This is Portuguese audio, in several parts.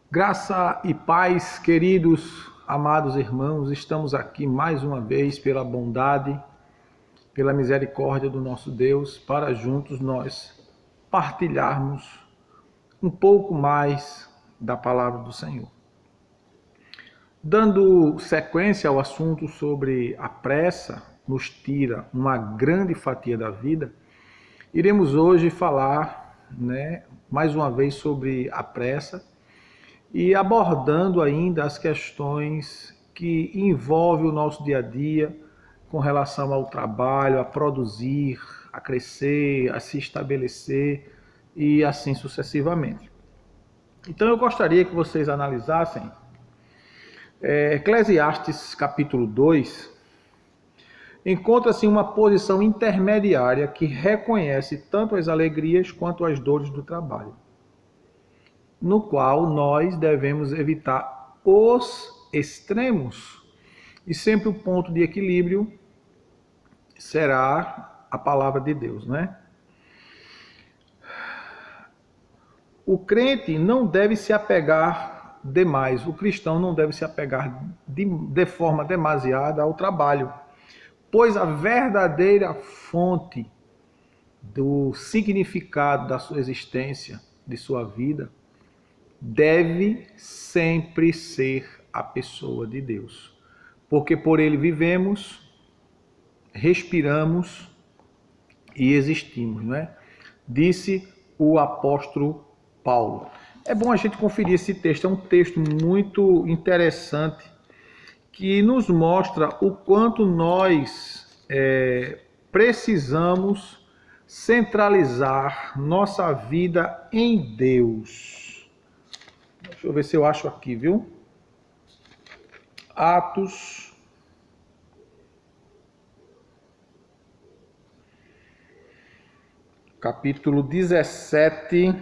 Graça e paz, queridos, amados irmãos, estamos aqui mais uma vez pela bondade, pela misericórdia do nosso Deus, para juntos nós partilharmos um pouco mais da palavra do Senhor. Dando sequência ao assunto sobre a pressa nos tira uma grande fatia da vida, iremos hoje falar, mais uma vez sobre a pressa, e abordando ainda as questões que envolvem o nosso dia a dia com relação ao trabalho, a produzir, a crescer, a se estabelecer e assim sucessivamente. Então eu gostaria que vocês analisassem Eclesiastes capítulo 2, encontra-se uma posição intermediária que reconhece tanto as alegrias quanto as dores do trabalho, no qual nós devemos evitar os extremos. E sempre o ponto de equilíbrio será a palavra de Deus, né? O crente não deve se apegar demais, o cristão não deve se apegar de forma demasiada ao trabalho, pois a verdadeira fonte do significado da sua existência, de sua vida, deve sempre ser a pessoa de Deus, porque por ele vivemos, respiramos e existimos, né? Disse o apóstolo Paulo. É bom a gente conferir esse texto, é um texto muito interessante que nos mostra o quanto nós precisamos centralizar nossa vida em Deus. Deixa eu ver se eu acho aqui, viu? Atos, capítulo 17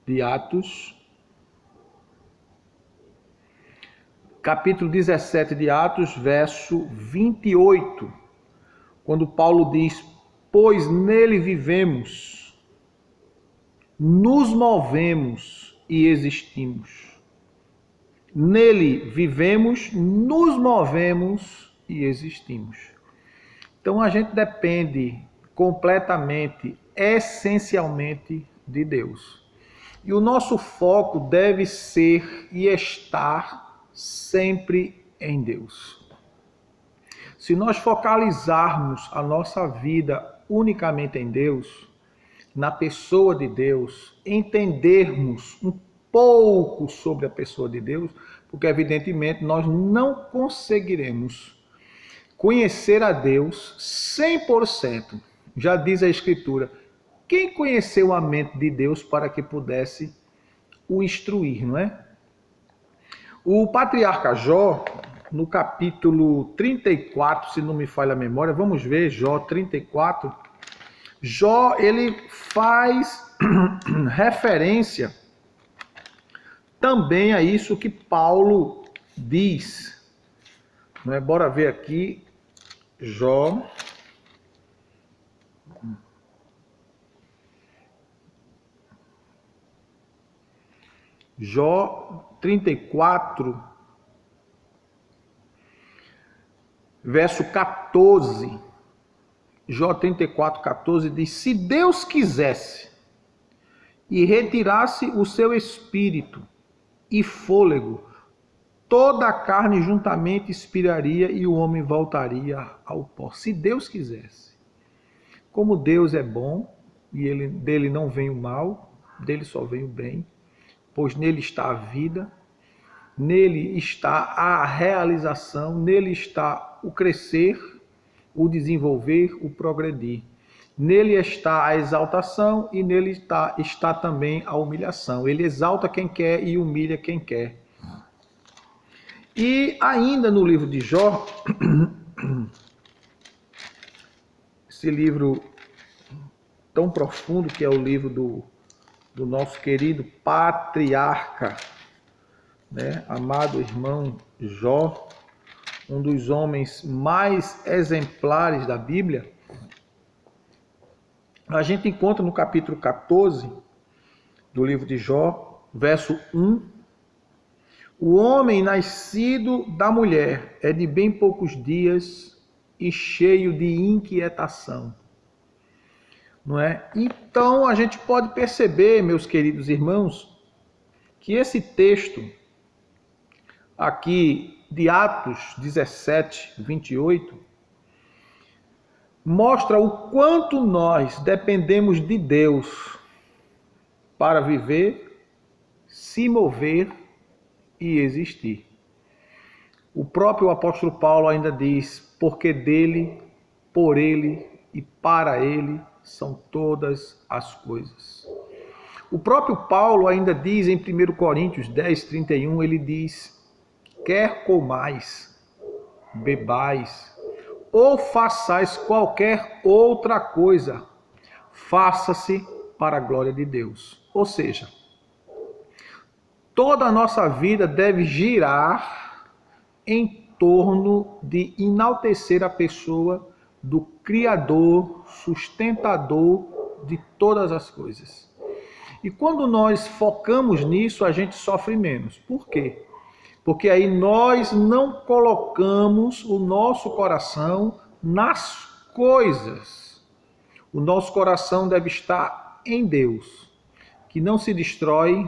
de Atos. Capítulo 17 de Atos, verso 28, quando Paulo diz: pois nele vivemos, nos movemos e existimos. Nele vivemos, nos movemos e existimos. Então a gente depende completamente, essencialmente de Deus. E o nosso foco deve ser e estar sempre em Deus. Se nós focalizarmos a nossa vida unicamente em Deus, na pessoa de Deus, entendermos um pouco sobre a pessoa de Deus, porque evidentemente nós não conseguiremos conhecer a Deus 100%. Já diz a Escritura, quem conheceu a mente de Deus para que pudesse o instruir, não é? O patriarca Jó, no capítulo 34, se não me falha a memória, vamos ver Jó 34, Jó, ele faz referência também a isso que Paulo diz. Não é? Bora ver aqui, Jó. Jó 34, verso 14. Jó 34, 14 diz: se Deus quisesse e retirasse o seu espírito e fôlego, toda a carne juntamente expiraria e o homem voltaria ao pó. Se Deus quisesse. Como Deus é bom e dele não vem o mal, dele só vem o bem, pois nele está a vida, nele está a realização, nele está o crescer, o desenvolver, o progredir. Nele está a exaltação e nele está também a humilhação. Ele exalta quem quer e humilha quem quer. E ainda no livro de Jó, esse livro tão profundo que é o livro do nosso querido patriarca, né, amado irmão Jó, um dos homens mais exemplares da Bíblia, a gente encontra no capítulo 14, do livro de Jó, verso 1. O homem nascido da mulher é de bem poucos dias e cheio de inquietação. Não é? Então a gente pode perceber, meus queridos irmãos, que esse texto aqui de Atos 17, 28, mostra o quanto nós dependemos de Deus para viver, se mover e existir. O próprio apóstolo Paulo ainda diz, porque dele, por ele e para ele são todas as coisas. O próprio Paulo ainda diz em 1 Coríntios 10, 31, ele diz, quer comais, bebais, ou façais qualquer outra coisa, faça-se para a glória de Deus. Ou seja, toda a nossa vida deve girar em torno de enaltecer a pessoa do Criador, sustentador de todas as coisas. E quando nós focamos nisso, a gente sofre menos. Por quê? Porque aí nós não colocamos o nosso coração nas coisas. O nosso coração deve estar em Deus, que não se destrói,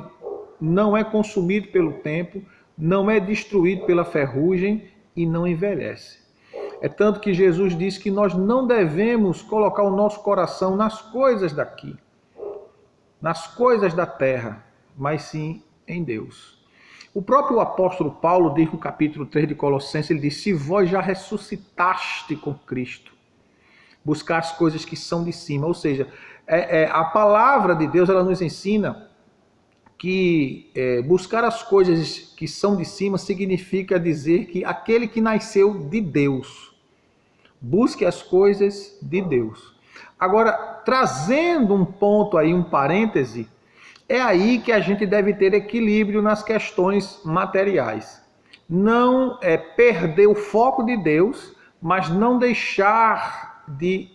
não é consumido pelo tempo, não é destruído pela ferrugem e não envelhece. É tanto que Jesus diz que nós não devemos colocar o nosso coração nas coisas daqui, nas coisas da terra, mas sim em Deus. O próprio apóstolo Paulo diz no capítulo 3 de Colossenses, ele diz, se vós já ressuscitaste com Cristo, buscar as coisas que são de cima. Ou seja, a palavra de Deus ela nos ensina que buscar as coisas que são de cima significa dizer que aquele que nasceu de Deus, busque as coisas de Deus. Agora, trazendo um ponto aí, um parêntese, é aí que a gente deve ter equilíbrio nas questões materiais. Não perder o foco de Deus, mas não deixar de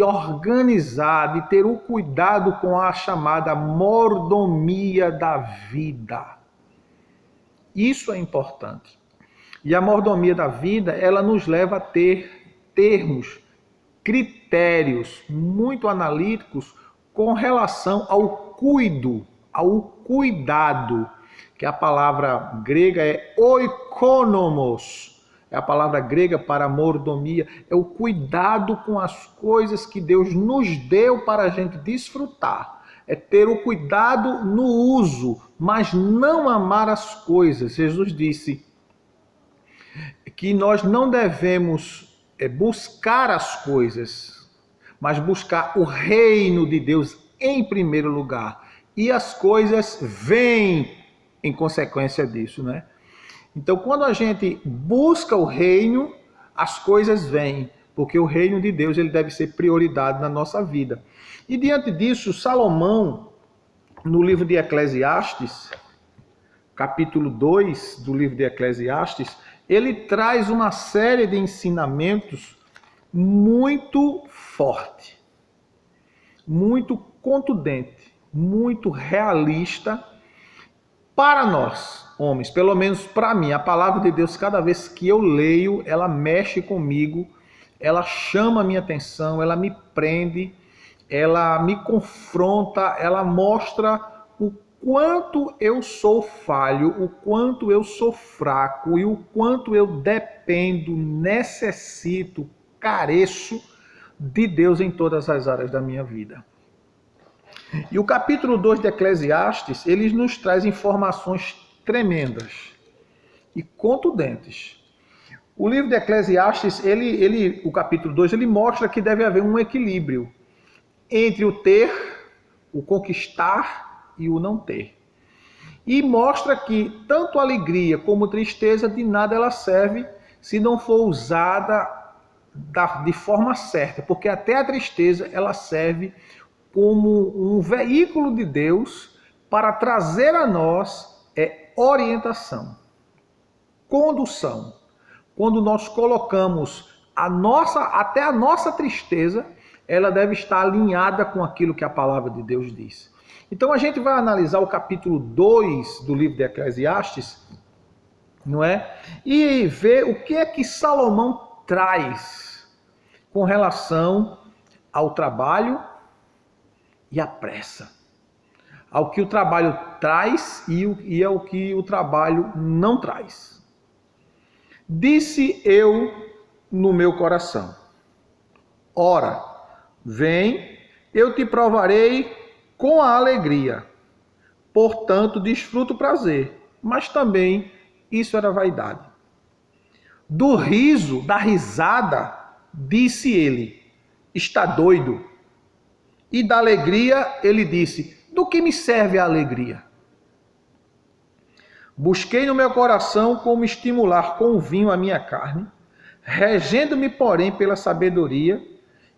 organizar, de ter o cuidado com a chamada mordomia da vida. Isso é importante. E a mordomia da vida, ela nos leva a termos critérios muito analíticos com relação ao cuidado, que a palavra grega é oikonomos, é a palavra grega para mordomia, é o cuidado com as coisas que Deus nos deu para a gente desfrutar, é ter o cuidado no uso, mas não amar as coisas. Jesus disse que nós não devemos buscar as coisas, mas buscar o reino de Deus em primeiro lugar. E as coisas vêm em consequência disso, né? Então, quando a gente busca o reino, as coisas vêm, porque o reino de Deus ele deve ser prioridade na nossa vida. E diante disso, Salomão, no livro de Eclesiastes, capítulo 2 do livro de Eclesiastes, ele traz uma série de ensinamentos muito forte, muito contundente, muito realista para nós, homens, pelo menos para mim. A palavra de Deus, cada vez que eu leio, ela mexe comigo, ela chama a minha atenção, ela me prende, ela me confronta, ela mostra o quanto eu sou falho, o quanto eu sou fraco e o quanto eu dependo, necessito, careço de Deus em todas as áreas da minha vida. E o capítulo 2 de Eclesiastes, ele nos traz informações tremendas e contundentes. O livro de Eclesiastes, o capítulo 2, ele mostra que deve haver um equilíbrio entre o ter, o conquistar e o não ter. E mostra que tanto alegria como tristeza, de nada ela serve se não for usada de forma certa, porque até a tristeza ela serve como um veículo de Deus para trazer a nós orientação, condução. Quando nós colocamos até a nossa tristeza, ela deve estar alinhada com aquilo que a palavra de Deus diz. Então a gente vai analisar o capítulo 2 do livro de Eclesiastes, não é? E ver o que é que Salomão traz com relação ao trabalho e à pressa. Ao que o trabalho traz e ao que o trabalho não traz. Disse eu no meu coração: ora, vem, eu te provarei com a alegria. Portanto, desfruto o prazer. Mas também isso era vaidade. Do riso, da risada, disse ele: está doido. E da alegria, ele disse: do que me serve a alegria? Busquei no meu coração como estimular com o vinho a minha carne, regendo-me, porém, pela sabedoria,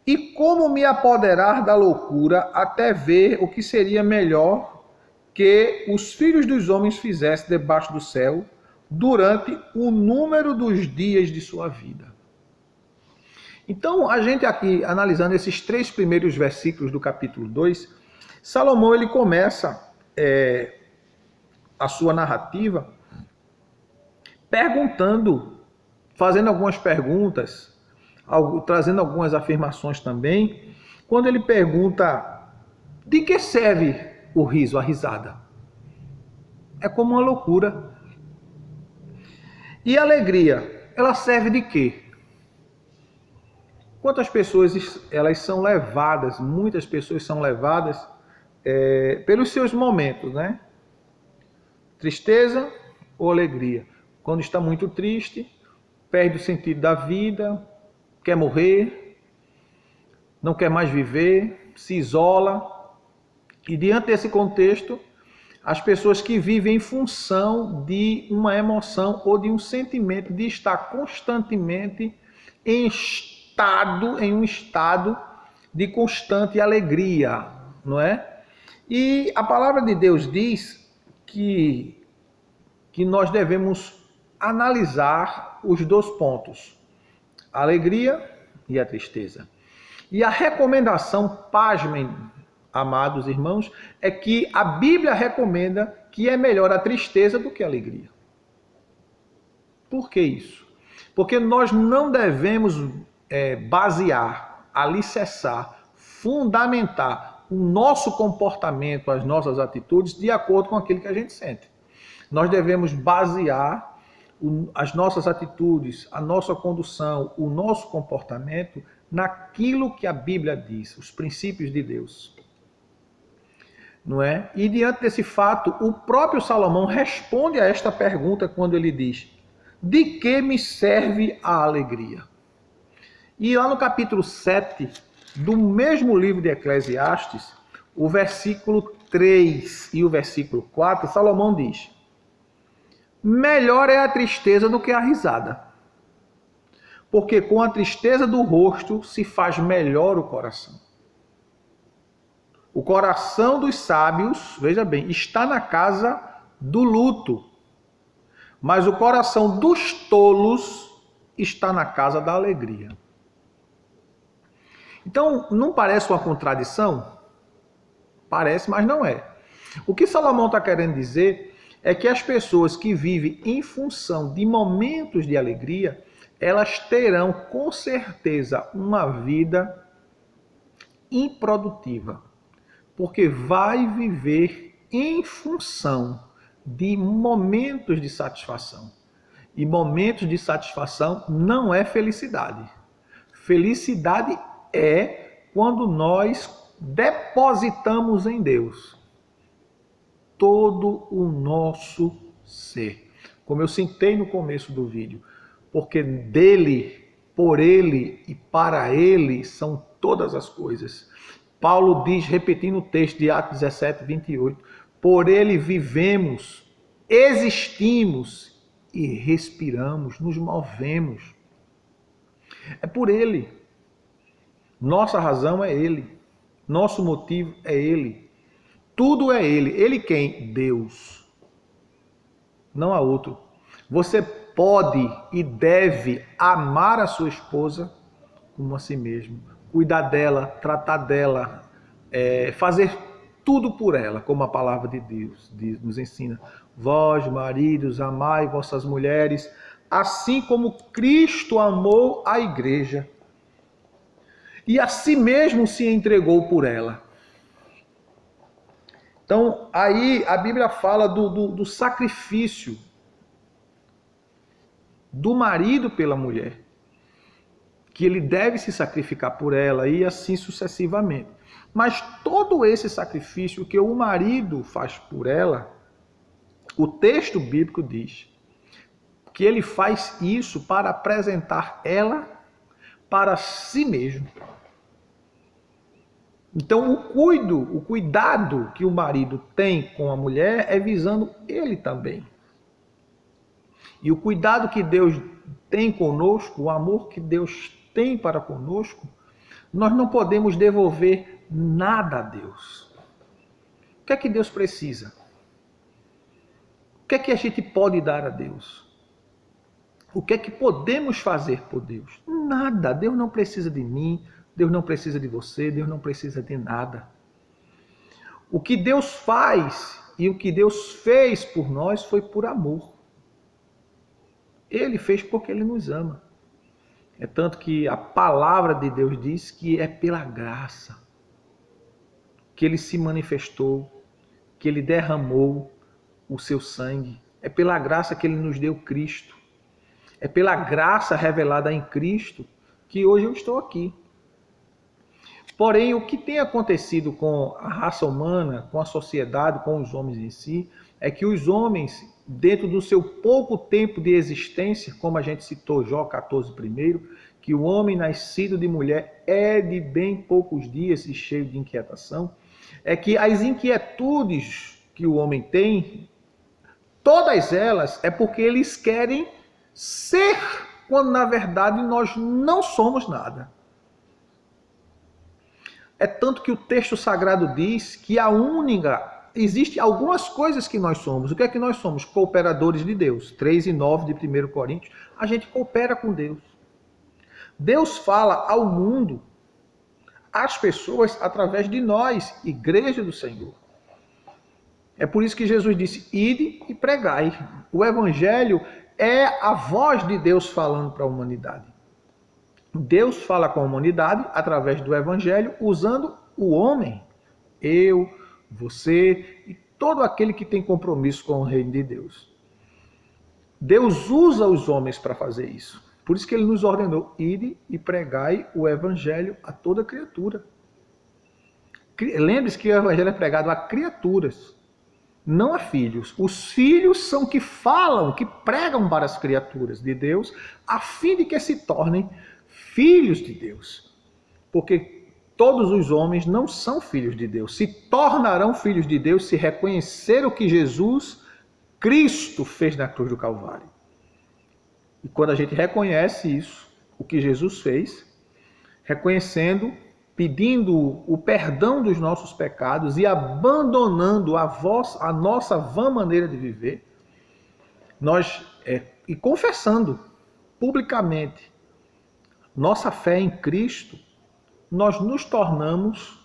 e como me apoderar da loucura até ver o que seria melhor que os filhos dos homens fizessem debaixo do céu durante o número dos dias de sua vida. Então, a gente aqui, analisando esses 3 primeiros versículos do capítulo 2, Salomão ele começa a sua narrativa perguntando, fazendo algumas perguntas, trazendo algumas afirmações também, quando ele pergunta: de que serve o riso, a risada? É como uma loucura. E a alegria, ela serve de quê? Quantas pessoas elas são levadas, muitas pessoas são levadas pelos seus momentos, né? Tristeza ou alegria? Quando está muito triste, perde o sentido da vida, quer morrer, não quer mais viver, se isola. E diante desse contexto, as pessoas que vivem em função de uma emoção ou de um sentimento de estar constantemente em um estado de constante alegria, não é? E a palavra de Deus diz que nós devemos analisar os 2 pontos, a alegria e a tristeza. E a recomendação, pasmem, amados irmãos, é que a Bíblia recomenda que é melhor a tristeza do que a alegria. Por que isso? Porque nós não devemos basear, alicerçar, fundamentar o nosso comportamento, as nossas atitudes, de acordo com aquilo que a gente sente. Nós devemos basear as nossas atitudes, a nossa condução, o nosso comportamento naquilo que a Bíblia diz, os princípios de Deus. Não é? E diante desse fato, o próprio Salomão responde a esta pergunta quando ele diz: de que me serve a alegria? E lá no capítulo 7 do mesmo livro de Eclesiastes, o versículo 3 e o versículo 4, Salomão diz: melhor é a tristeza do que a risada, porque com a tristeza do rosto se faz melhor o coração. O coração dos sábios, veja bem, está na casa do luto, mas o coração dos tolos está na casa da alegria. Então, não parece uma contradição? Parece, mas não é. O que Salomão está querendo dizer é que as pessoas que vivem em função de momentos de alegria, elas terão com certeza uma vida improdutiva, porque vai viver em função de momentos de satisfação. E momentos de satisfação não é felicidade. Felicidade é quando nós depositamos em Deus todo o nosso ser. Como eu citei no começo do vídeo, porque dele, por ele e para ele são todas as coisas. Paulo diz, repetindo o texto de Atos 17, 28, por ele vivemos, existimos e respiramos, nos movemos. É por ele. Nossa razão é ele. Nosso motivo é ele. Tudo é ele. Ele quem? Deus. Não há outro. Você pode e deve amar a sua esposa como a si mesmo. Cuidar dela, tratar dela, fazer tudo por ela, como a palavra de Deus nos ensina. Vós, maridos, amai vossas mulheres, assim como Cristo amou a igreja e a si mesmo se entregou por ela. Então, aí a Bíblia fala do sacrifício do marido pela mulher, que ele deve se sacrificar por ela e assim sucessivamente. Mas todo esse sacrifício que o marido faz por ela, o texto bíblico diz que ele faz isso para apresentar ela para si mesmo. Então o cuidado que o marido tem com a mulher é visando ele também. E o cuidado que Deus tem conosco, o amor que Deus tem para conosco, nós não podemos devolver nada a Deus. O que é que Deus precisa? O que é que a gente pode dar a Deus? O que é que podemos fazer por Deus? Nada. Deus não precisa de mim, Deus não precisa de você, Deus não precisa de nada. O que Deus faz e o que Deus fez por nós foi por amor. Ele fez porque Ele nos ama. É tanto que a palavra de Deus diz que é pela graça que Ele se manifestou, que Ele derramou o seu sangue. É pela graça que Ele nos deu Cristo. É pela graça revelada em Cristo que hoje eu estou aqui. Porém, o que tem acontecido com a raça humana, com a sociedade, com os homens em si, é que os homens, dentro do seu pouco tempo de existência, como a gente citou Jó 14 primeiro, que o homem nascido de mulher é de bem poucos dias e cheio de inquietação, é que as inquietudes que o homem tem, todas elas é porque eles querem ser, quando na verdade nós não somos nada. É tanto que o texto sagrado diz que existe algumas coisas que nós somos. O que é que nós somos? Cooperadores de Deus. 3 e 9 de 1 Coríntios. A gente coopera com Deus. Deus fala ao mundo, às pessoas, através de nós, igreja do Senhor. É por isso que Jesus disse, ide e pregai. O evangelho é a voz de Deus falando para a humanidade. Deus fala com a humanidade através do evangelho, usando o homem, eu, você e todo aquele que tem compromisso com o reino de Deus. Deus usa os homens para fazer isso. Por isso que ele nos ordenou, ide e pregai o evangelho a toda criatura. Lembre-se que o evangelho é pregado a criaturas, não a filhos. Os filhos são que falam, que pregam para as criaturas de Deus, a fim de que se tornem filhos de Deus. Porque todos os homens não são filhos de Deus. Se tornarão filhos de Deus se reconhecer o que Jesus, Cristo, fez na cruz do Calvário. E quando a gente reconhece isso, o que Jesus fez, reconhecendo, pedindo o perdão dos nossos pecados e abandonando a nossa vã maneira de viver, e confessando publicamente nossa fé em Cristo, nós nos tornamos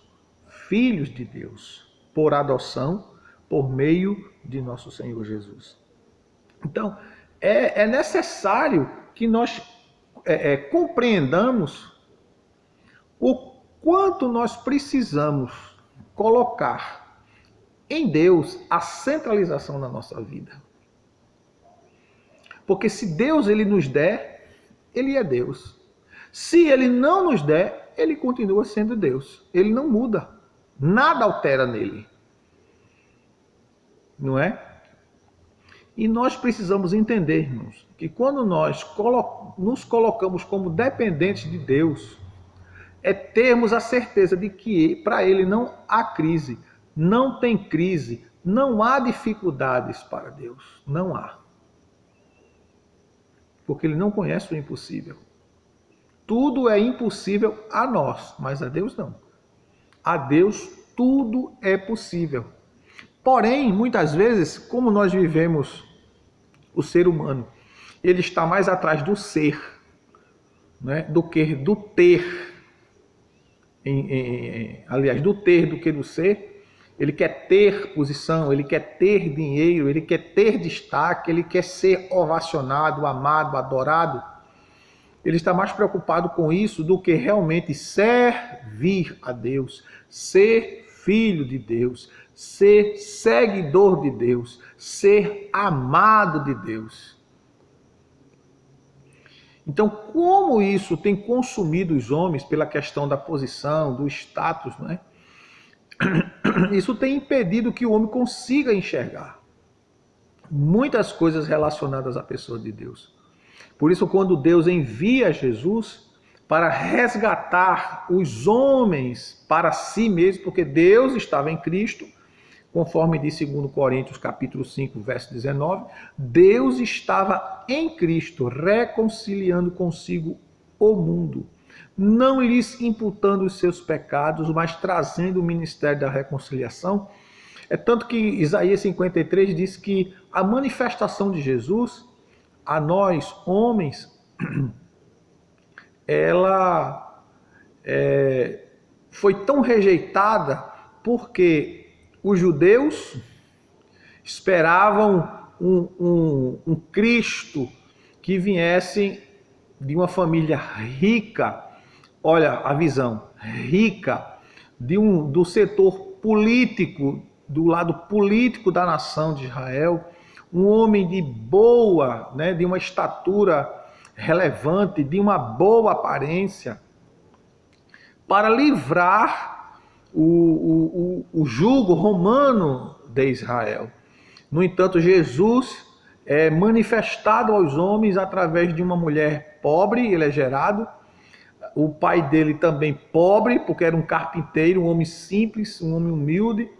filhos de Deus, por adoção, por meio de nosso Senhor Jesus. Então, é necessário que nós compreendamos o quanto nós precisamos colocar em Deus a centralização na nossa vida. Porque se Deus ele nos der, ele é Deus. Se ele não nos der, ele continua sendo Deus. Ele não muda. Nada altera nele. Não é? E nós precisamos entender, irmãos, que quando nós nos colocamos como dependentes de Deus, é termos a certeza de que para ele não há crise, não tem crise, não há dificuldades para Deus. Não há. Porque ele não conhece o impossível. Tudo é impossível a nós, mas a Deus não. A Deus tudo é possível. Porém, muitas vezes, como nós vivemos o ser humano, ele está mais atrás do ser, né, do que do ter. Aliás, do ter do que do ser. Ele quer ter posição, ele quer ter dinheiro, ele quer ter destaque, ele quer ser ovacionado, amado, adorado. Ele está mais preocupado com isso do que realmente servir a Deus, ser filho de Deus, ser seguidor de Deus, ser amado de Deus. Então, como isso tem consumido os homens pela questão da posição, do status, não é? Isso tem impedido que o homem consiga enxergar muitas coisas relacionadas à pessoa de Deus. Por isso, quando Deus envia Jesus para resgatar os homens para si mesmo, porque Deus estava em Cristo, conforme diz 2 Coríntios capítulo 5, verso 19, Deus estava em Cristo, reconciliando consigo o mundo, não lhes imputando os seus pecados, mas trazendo o ministério da reconciliação. É tanto que Isaías 53 diz que a manifestação de Jesus a nós, homens, ela foi tão rejeitada porque os judeus esperavam um Cristo que viesse de uma família rica, olha a visão, rica, do setor político, do lado político da nação de Israel, um homem de boa, né, de uma estatura relevante, de uma boa aparência, para livrar o jugo romano de Israel. No entanto, Jesus é manifestado aos homens através de uma mulher pobre, ele é gerado, o pai dele também pobre, porque era um carpinteiro, um homem simples, um homem humilde.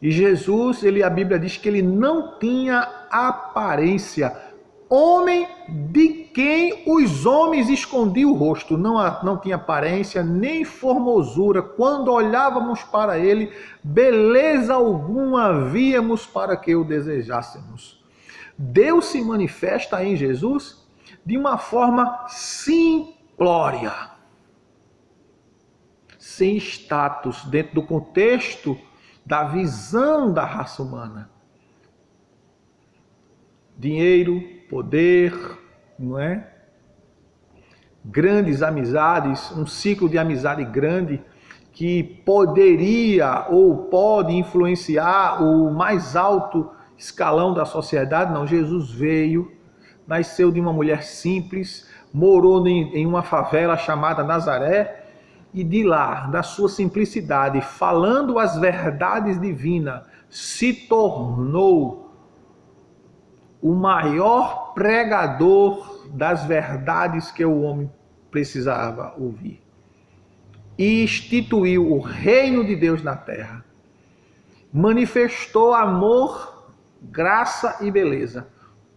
E Jesus, a Bíblia diz que ele não tinha aparência, homem de quem os homens escondiam o rosto, não tinha aparência nem formosura. Quando olhávamos para ele, beleza alguma víamos para que o desejássemos. Deus se manifesta em Jesus de uma forma simplória, sem status, dentro do contexto da visão da raça humana. Dinheiro, poder, não é? Grandes amizades, um ciclo de amizade grande que poderia ou pode influenciar o mais alto escalão da sociedade. Não, Jesus veio, nasceu de uma mulher simples, morou em uma favela chamada Nazaré, e de lá, da sua simplicidade, falando as verdades divinas, se tornou o maior pregador das verdades que o homem precisava ouvir. E instituiu o reino de Deus na terra. Manifestou amor, graça e beleza.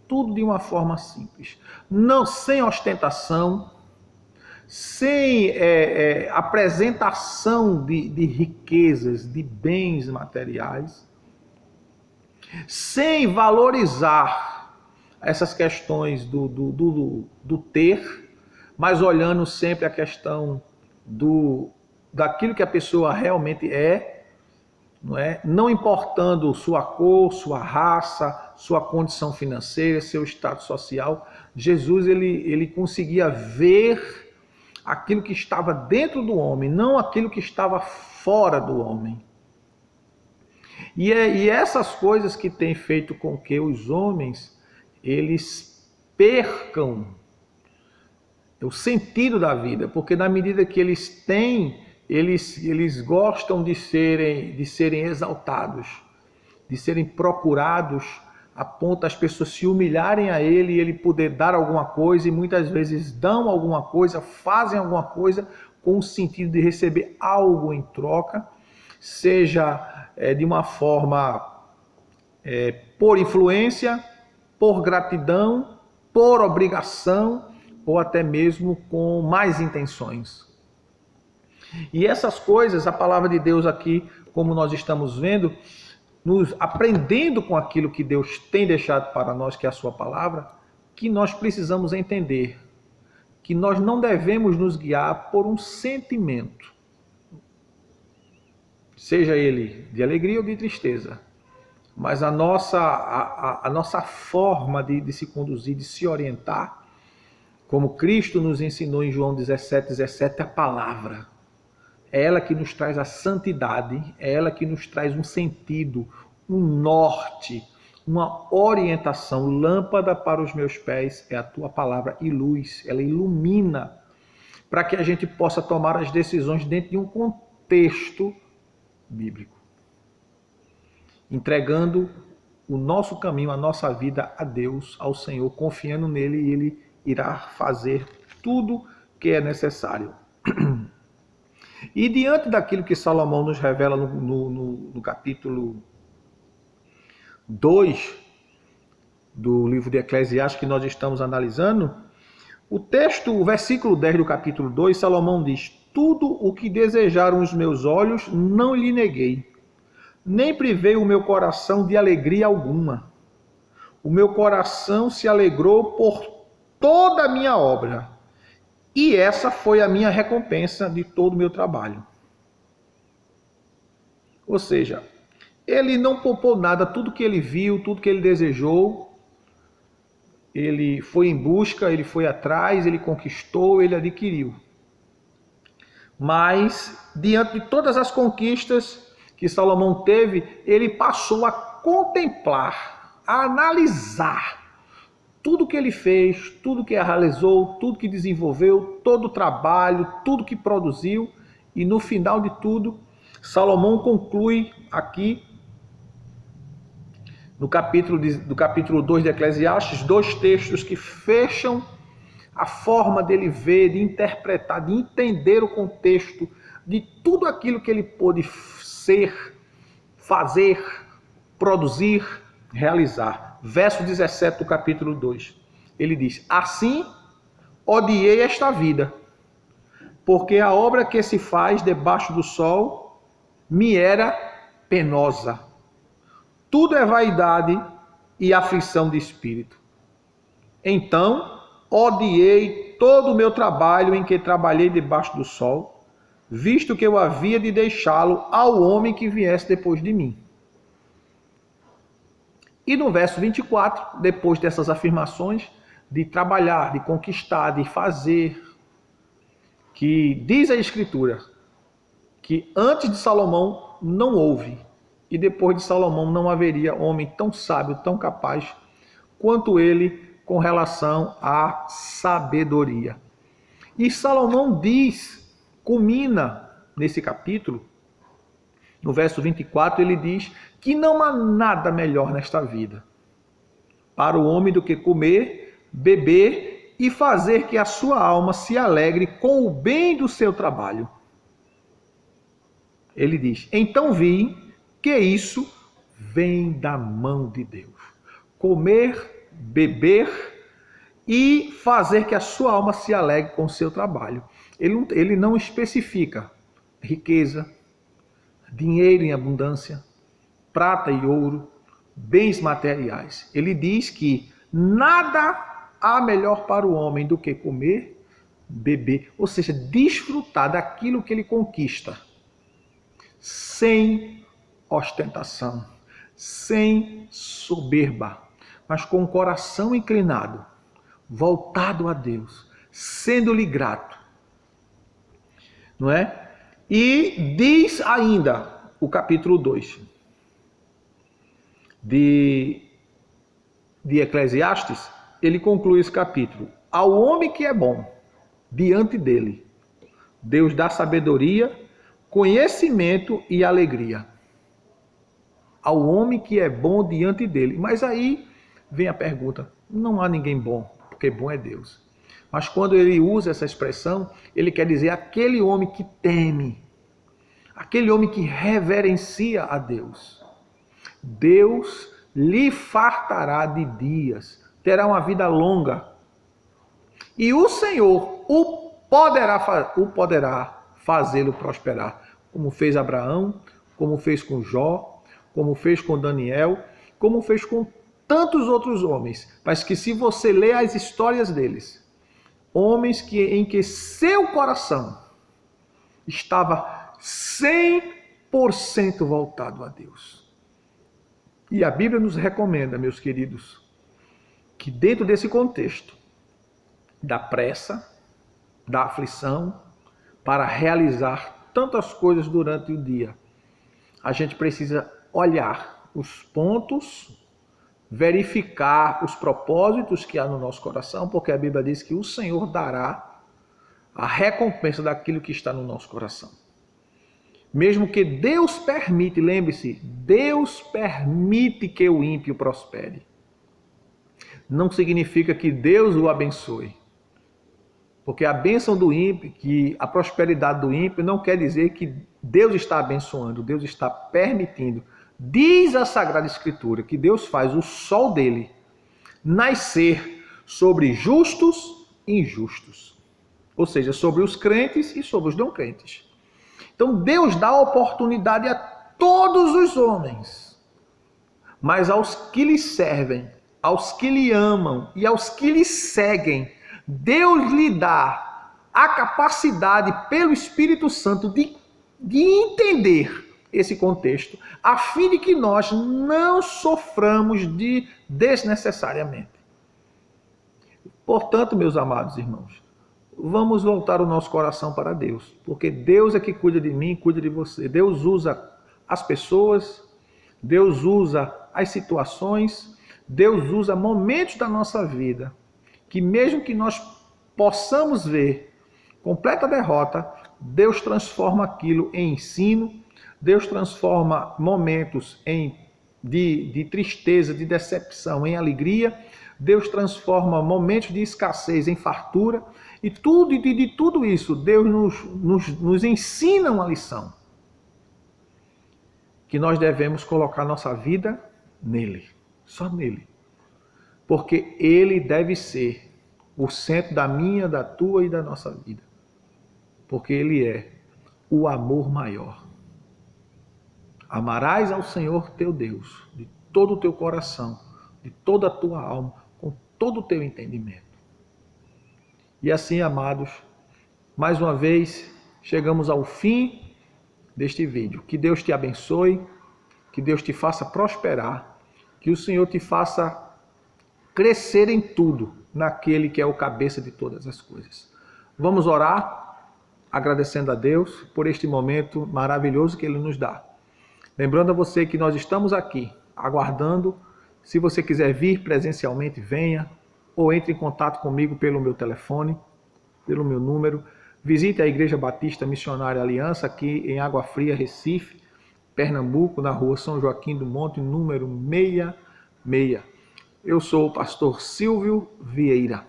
Tudo de uma forma simples. Não, sem ostentação, sem apresentação de riquezas, de bens materiais, sem valorizar essas questões do ter, mas olhando sempre a questão daquilo que a pessoa realmente é, não é? Não importando sua cor, sua raça, sua condição financeira, seu status social. Jesus ele conseguia ver aquilo que estava dentro do homem, não aquilo que estava fora do homem. E essas coisas que têm feito com que os homens, eles percam o sentido da vida, porque na medida que eles têm, eles gostam de serem exaltados, de serem procurados, a ponto das pessoas se humilharem a ele e ele poder dar alguma coisa, e muitas vezes dão alguma coisa, fazem alguma coisa com o sentido de receber algo em troca, seja de uma forma por influência, por gratidão, por obrigação, ou até mesmo com más intenções. E essas coisas, a palavra de Deus aqui, como nós estamos vendo, nos aprendendo com aquilo que Deus tem deixado para nós, que é a sua palavra, que nós precisamos entender que nós não devemos nos guiar por um sentimento. seja ele de alegria ou de tristeza. Mas a nossa forma de se conduzir, de se orientar, como Cristo nos ensinou em João 17:17, a palavra. É ela que nos traz a santidade, é ela que nos traz um sentido, um norte, uma orientação. Lâmpada para os meus pés é a tua palavra e luz. Ela ilumina para que a gente possa tomar as decisões dentro de um contexto bíblico, entregando o nosso caminho, a nossa vida a Deus, ao Senhor, confiando nele, e ele irá fazer tudo que é necessário. E diante daquilo que Salomão nos revela no capítulo 2 do livro de Eclesiastes, que nós estamos analisando, o versículo 10 do capítulo 2, Salomão diz: tudo o que desejaram os meus olhos não lhe neguei, nem privei o meu coração de alegria alguma. O meu coração se alegrou por toda a minha obra, e essa foi a minha recompensa de todo o meu trabalho. Ou seja, ele não poupou nada, tudo que ele viu, tudo que ele desejou, ele foi em busca, ele foi atrás, ele conquistou, ele adquiriu. Mas, diante de todas as conquistas que Salomão teve, ele passou a contemplar, a analisar tudo que ele fez, tudo que realizou, tudo que desenvolveu, todo o trabalho, tudo que produziu, e no final de tudo, Salomão conclui aqui, do capítulo 2 de Eclesiastes, 2 textos que fecham a forma dele ver, de interpretar, de entender o contexto de tudo aquilo que ele pôde ser, fazer, produzir, realizar. Verso 17 do capítulo 2. Ele diz: assim odiei esta vida, porque a obra que se faz debaixo do sol me era penosa. Tudo é vaidade e aflição de espírito. Então odiei todo o meu trabalho em que trabalhei debaixo do sol, visto que eu havia de deixá-lo ao homem que viesse depois de mim. E no verso 24, depois dessas afirmações de trabalhar, de conquistar, de fazer, que diz a Escritura que antes de Salomão não houve, e depois de Salomão não haveria homem tão sábio, tão capaz quanto ele com relação à sabedoria. E Salomão culmina nesse capítulo, no verso 24, ele diz que não há nada melhor nesta vida para o homem do que comer, beber e fazer que a sua alma se alegre com o bem do seu trabalho. Ele diz: então vi que isso vem da mão de Deus. Comer, beber e fazer que a sua alma se alegre com o seu trabalho. Ele não especifica riqueza, dinheiro em abundância, prata e ouro, bens materiais. Ele diz que nada há melhor para o homem do que comer, beber, ou seja, desfrutar daquilo que ele conquista, sem ostentação, sem soberba, mas com o coração inclinado, voltado a Deus, sendo-lhe grato. Não é? E diz ainda o capítulo 2 de Eclesiastes, ele conclui esse capítulo: ao homem que é bom diante dele, Deus dá sabedoria, conhecimento e alegria. Ao homem que é bom diante dele. Mas aí vem a pergunta: não há ninguém bom, porque bom é Deus. Mas quando ele usa essa expressão, ele quer dizer aquele homem que teme, aquele homem que reverencia a Deus. Deus lhe fartará de dias, terá uma vida longa. E o Senhor o poderá fazê-lo prosperar, como fez Abraão, como fez com Jó, como fez com Daniel, como fez com tantos outros homens. Mas que se você ler as histórias deles, homens em que seu coração estava 100% 100% voltado a Deus. E a Bíblia nos recomenda, meus queridos, que dentro desse contexto da pressa, da aflição, para realizar tantas coisas durante o dia, a gente precisa olhar os pontos, verificar os propósitos que há no nosso coração, porque a Bíblia diz que o Senhor dará a recompensa daquilo que está no nosso coração. Mesmo que Deus permite, lembre-se, Deus permite que o ímpio prospere. Não significa que Deus o abençoe. Porque a bênção do ímpio, que a prosperidade do ímpio não quer dizer que Deus está abençoando, Deus está permitindo. Diz a Sagrada Escritura que Deus faz o sol dele nascer sobre justos e injustos. Ou seja, sobre os crentes e sobre os não crentes. Então Deus dá oportunidade a todos os homens, mas aos que lhe servem, aos que lhe amam e aos que lhe seguem, Deus lhe dá a capacidade pelo Espírito Santo de entender esse contexto, a fim de que nós não soframos desnecessariamente. Portanto, meus amados irmãos, vamos voltar o nosso coração para Deus, porque Deus é que cuida de mim, cuida de você. Deus usa as pessoas, Deus usa as situações, Deus usa momentos da nossa vida, que mesmo que nós possamos ver completa derrota, Deus transforma aquilo em ensino, Deus transforma momentos de tristeza, de decepção em alegria, Deus transforma momentos de escassez em fartura, e de tudo isso, Deus nos ensina uma lição, que nós devemos colocar nossa vida nele, só nele, porque ele deve ser o centro da minha, da tua e da nossa vida, porque ele é o amor maior. Amarás ao Senhor teu Deus de todo o teu coração, de toda a tua alma, com todo o teu entendimento. E assim, amados, mais uma vez chegamos ao fim deste vídeo. Que Deus te abençoe, que Deus te faça prosperar, que o Senhor te faça crescer em tudo, naquele que é o cabeça de todas as coisas. Vamos orar, agradecendo a Deus por este momento maravilhoso que Ele nos dá. Lembrando a você que nós estamos aqui, aguardando. Se você quiser vir presencialmente, venha, ou entre em contato comigo pelo meu telefone, pelo meu número. Visite a Igreja Batista Missionária Aliança, aqui em Água Fria, Recife, Pernambuco, na rua São Joaquim do Monte, número 66. Eu sou o pastor Silvio Vieira,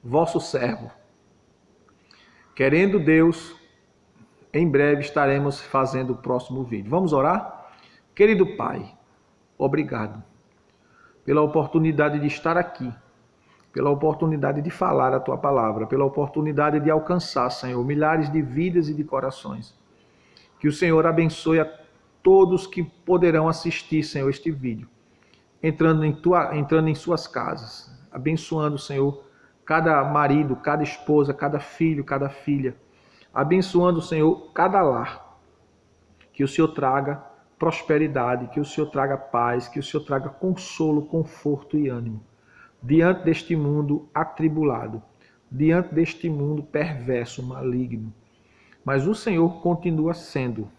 vosso servo. Querendo Deus, em breve estaremos fazendo o próximo vídeo. Vamos orar? Querido Pai, obrigado pela oportunidade de estar aqui, pela oportunidade de falar a Tua palavra, pela oportunidade de alcançar, Senhor, milhares de vidas e de corações. Que o Senhor abençoe a todos que poderão assistir, Senhor, este vídeo, entrando em suas casas, abençoando, Senhor, cada marido, cada esposa, cada filho, cada filha, abençoando, Senhor, cada lar. Que o Senhor traga prosperidade, que o Senhor traga paz, que o Senhor traga consolo, conforto e ânimo diante deste mundo atribulado, diante deste mundo perverso, maligno. Mas o Senhor continua sendo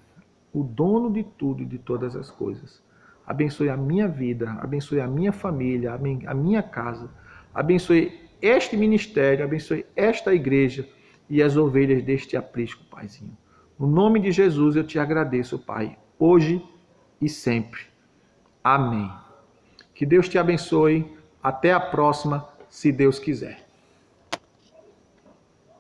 o dono de tudo e de todas as coisas. Abençoe a minha vida, abençoe a minha família, a minha casa, abençoe este ministério, abençoe esta igreja e as ovelhas deste aprisco, Paizinho. No nome de Jesus eu te agradeço, Pai, hoje e sempre. Amém. Que Deus te abençoe. Até a próxima, se Deus quiser.